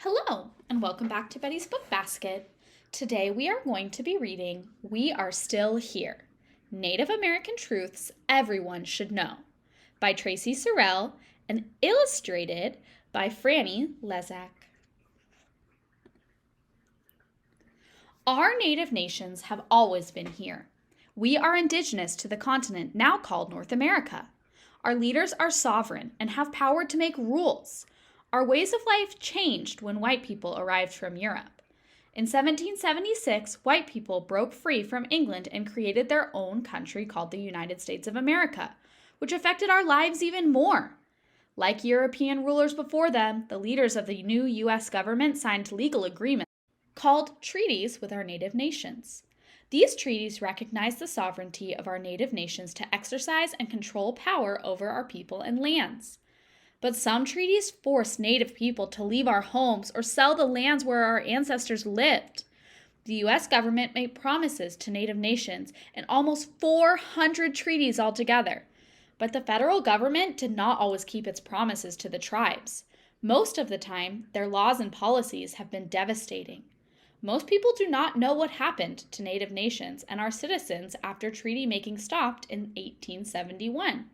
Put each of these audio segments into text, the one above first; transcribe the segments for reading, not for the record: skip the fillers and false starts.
Hello, and welcome back to Betty's Book Basket. Today we are going to be reading We Are Still Here, Native American Truths Everyone Should Know by Traci Sorell and illustrated by Franny Lezak. Our native nations have always been here. We are indigenous to the continent now called North America. Our leaders are sovereign and have power to make rules. Our ways of life changed when white people arrived from Europe. In 1776, white people broke free from England and created their own country called the United States of America, which affected our lives even more. Like European rulers before them, the leaders of the new U.S. government signed legal agreements called treaties with our native nations. These treaties recognize the sovereignty of our native nations to exercise and control power over our people and lands. But some treaties force native people to leave our homes or sell the lands where our ancestors lived. The U.S. government made promises to native nations in almost 400 treaties altogether. But the federal government did not always keep its promises to the tribes. Most of the time, their laws and policies have been devastating. Most people do not know what happened to native nations and our citizens after treaty making stopped in 1871.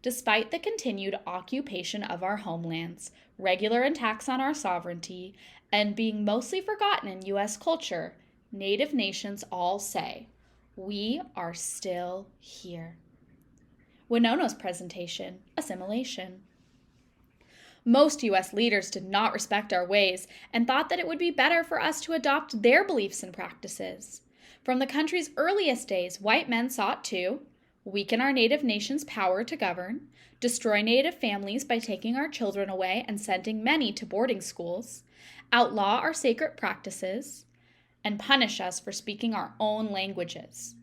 Despite the continued occupation of our homelands, regular attacks on our sovereignty, and being mostly forgotten in U.S. culture, native nations all say, "We are still here." Winona's presentation, Assimilation. Most U.S. leaders did not respect our ways and thought that it would be better for us to adopt their beliefs and practices. From the country's earliest days, white men sought to weaken our native nation's power to govern, destroy native families by taking our children away and sending many to boarding schools, outlaw our sacred practices, and punish us for speaking our own languages.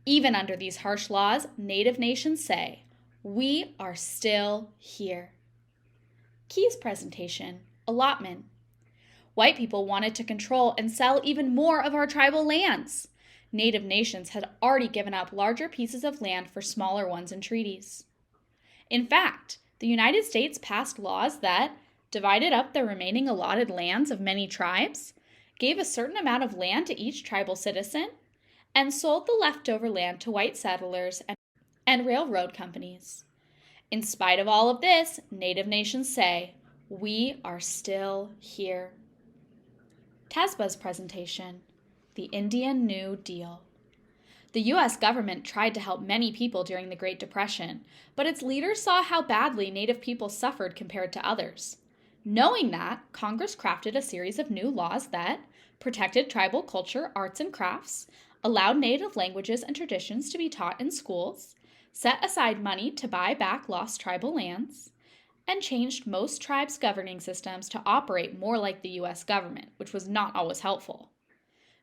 Even under these harsh laws, native nations say, "We are still here." Key's presentation, Allotment. White people wanted to control and sell even more of our tribal lands. Native nations had already given up larger pieces of land for smaller ones in treaties. In fact, the United States passed laws that divided up the remaining allotted lands of many tribes, gave a certain amount of land to each tribal citizen, and sold the leftover land to white settlers and railroad companies. In spite of all of this, native nations say, "We are still here." Tasba's presentation, The Indian New Deal. The U.S. government tried to help many people during the Great Depression, but its leaders saw how badly Native people suffered compared to others. Knowing that, Congress crafted a series of new laws that protected tribal culture, arts, and crafts, allowed Native languages and traditions to be taught in schools, set aside money to buy back lost tribal lands, and changed most tribes' governing systems to operate more like the U.S. government, which was not always helpful.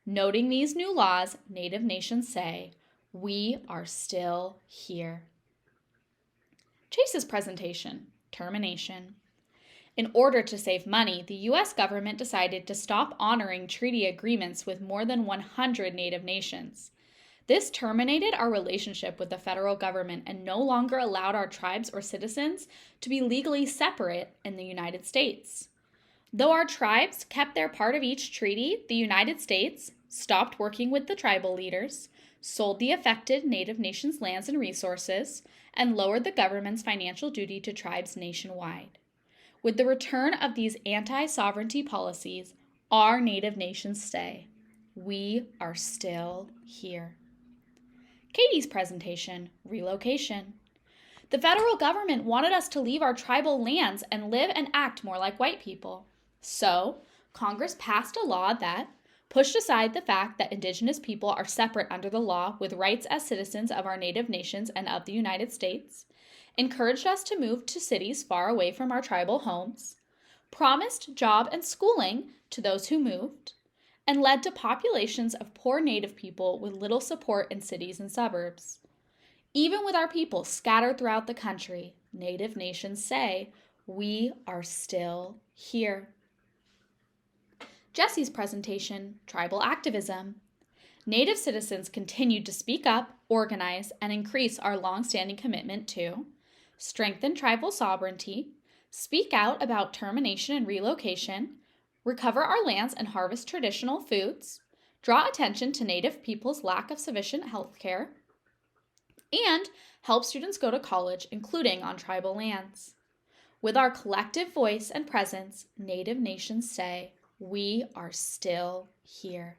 Noting these new laws, native nations say, "We are still here." Chase's presentation, Termination. In order to save money, the U.S. government decided to stop honoring treaty agreements with more than 100 native nations. This terminated our relationship with the federal government and no longer allowed our tribes or citizens to be legally separate in the United States. Though our tribes kept their part of each treaty, the United States stopped working with the tribal leaders, sold the affected native nations' lands and resources, and lowered the government's financial duty to tribes nationwide. With the return of these anti-sovereignty policies, our native nations say, "We are still here." Katie's presentation, Relocation. The federal government wanted us to leave our tribal lands and live and act more like white people. So, Congress passed a law that pushed aside the fact that indigenous people are separate under the law with rights as citizens of our native nations and of the United States, encouraged us to move to cities far away from our tribal homes, promised job and schooling to those who moved, and led to populations of poor native people with little support in cities and suburbs. Even with our people scattered throughout the country, native nations say, "We are still here." Jesse's presentation, Tribal Activism. Native citizens continued to speak up, organize, and increase our long-standing commitment to strengthen tribal sovereignty, speak out about termination and relocation, recover our lands and harvest traditional foods, draw attention to Native people's lack of sufficient health care, and help students go to college, including on tribal lands. With our collective voice and presence, Native nations say, we are still here.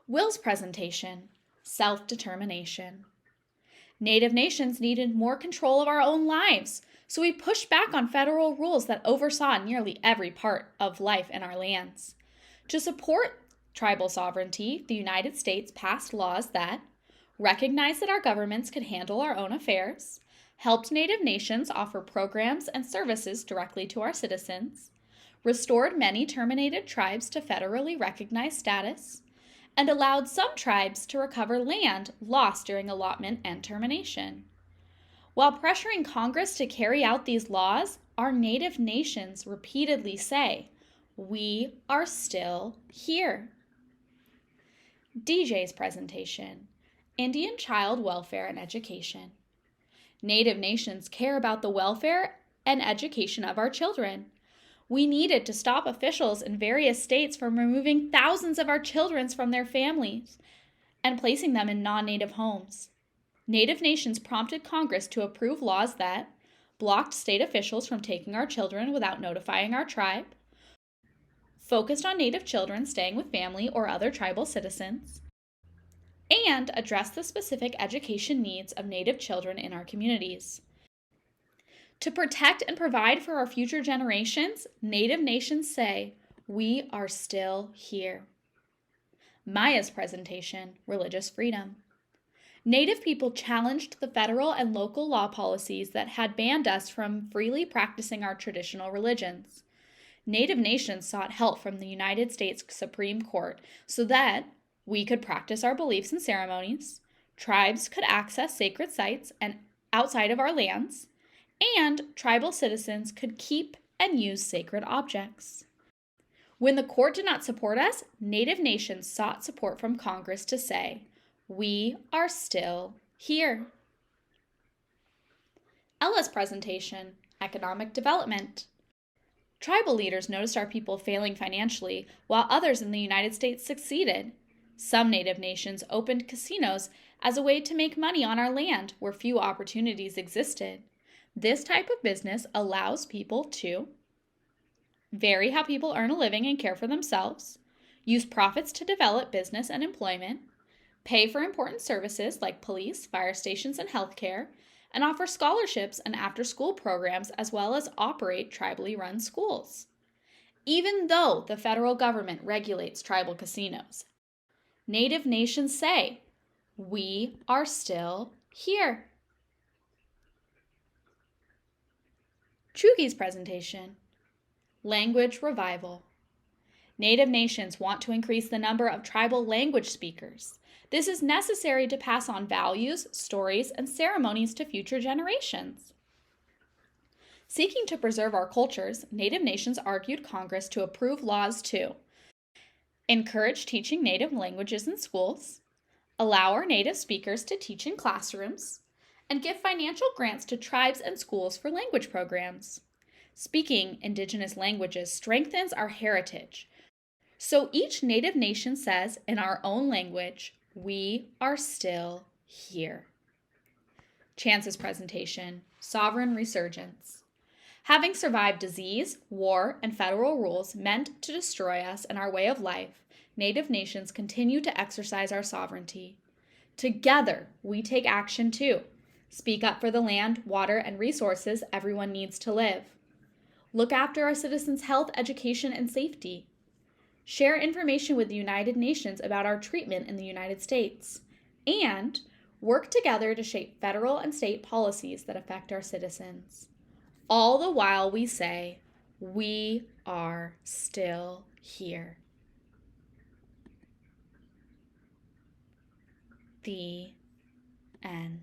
Will's presentation, self-determination. Native nations needed more control of our own lives, so we pushed back on federal rules that oversaw nearly every part of life in our lands. To support tribal sovereignty, the United States passed laws that recognized that our governments could handle our own affairs, helped Native nations offer programs and services directly to our citizens, restored many terminated tribes to federally recognized status, and allowed some tribes to recover land lost during allotment and termination. While pressuring Congress to carry out these laws, our Native nations repeatedly say, we are still here. DJ's presentation, Indian Child Welfare and Education. Native nations care about the welfare and education of our children. We needed to stop officials in various states from removing thousands of our children from their families and placing them in non-Native homes. Native nations prompted Congress to approve laws that blocked state officials from taking our children without notifying our tribe, focused on Native children staying with family or other tribal citizens, and addressed the specific education needs of Native children in our communities. To protect and provide for our future generations, Native nations say, we are still here. Maya's presentation, Religious Freedom. Native people challenged the federal and local law policies that had banned us from freely practicing our traditional religions. Native nations sought help from the United States Supreme Court so that we could practice our beliefs and ceremonies, tribes could access sacred sites and outside of our lands, and tribal citizens could keep and use sacred objects. When the court did not support us, Native nations sought support from Congress to say, we are still here. Ella's presentation, Economic Development. Tribal leaders noticed our people failing financially, while others in the United States succeeded. Some Native nations opened casinos as a way to make money on our land where few opportunities existed. This type of business allows people to vary how people earn a living and care for themselves, use profits to develop business and employment, pay for important services like police, fire stations, and healthcare, and offer scholarships and after-school programs as well as operate tribally run schools. Even though the federal government regulates tribal casinos, Native nations say, we are still here. Chugi's presentation, Language Revival. Native nations want to increase the number of tribal language speakers. This is necessary to pass on values, stories, and ceremonies to future generations. Seeking to preserve our cultures, Native nations argued Congress to approve laws to encourage teaching Native languages in schools, allow our Native speakers to teach in classrooms, and give financial grants to tribes and schools for language programs. Speaking Indigenous languages strengthens our heritage. So each Native nation says in our own language, we are still here. Chance's presentation, Sovereign Resurgence. Having survived disease, war, and federal rules meant to destroy us and our way of life, Native nations continue to exercise our sovereignty. Together, we take action too. Speak up for the land, water, and resources everyone needs to live. Look after our citizens' health, education, and safety. Share information with the United Nations about our treatment in the United States. And work together to shape federal and state policies that affect our citizens. All the while we say, we are still here. The end.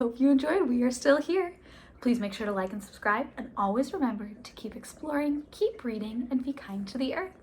Hope you enjoyed. We are still here. Please make sure to like and subscribe, and always remember to keep exploring, keep reading, and be kind to the earth.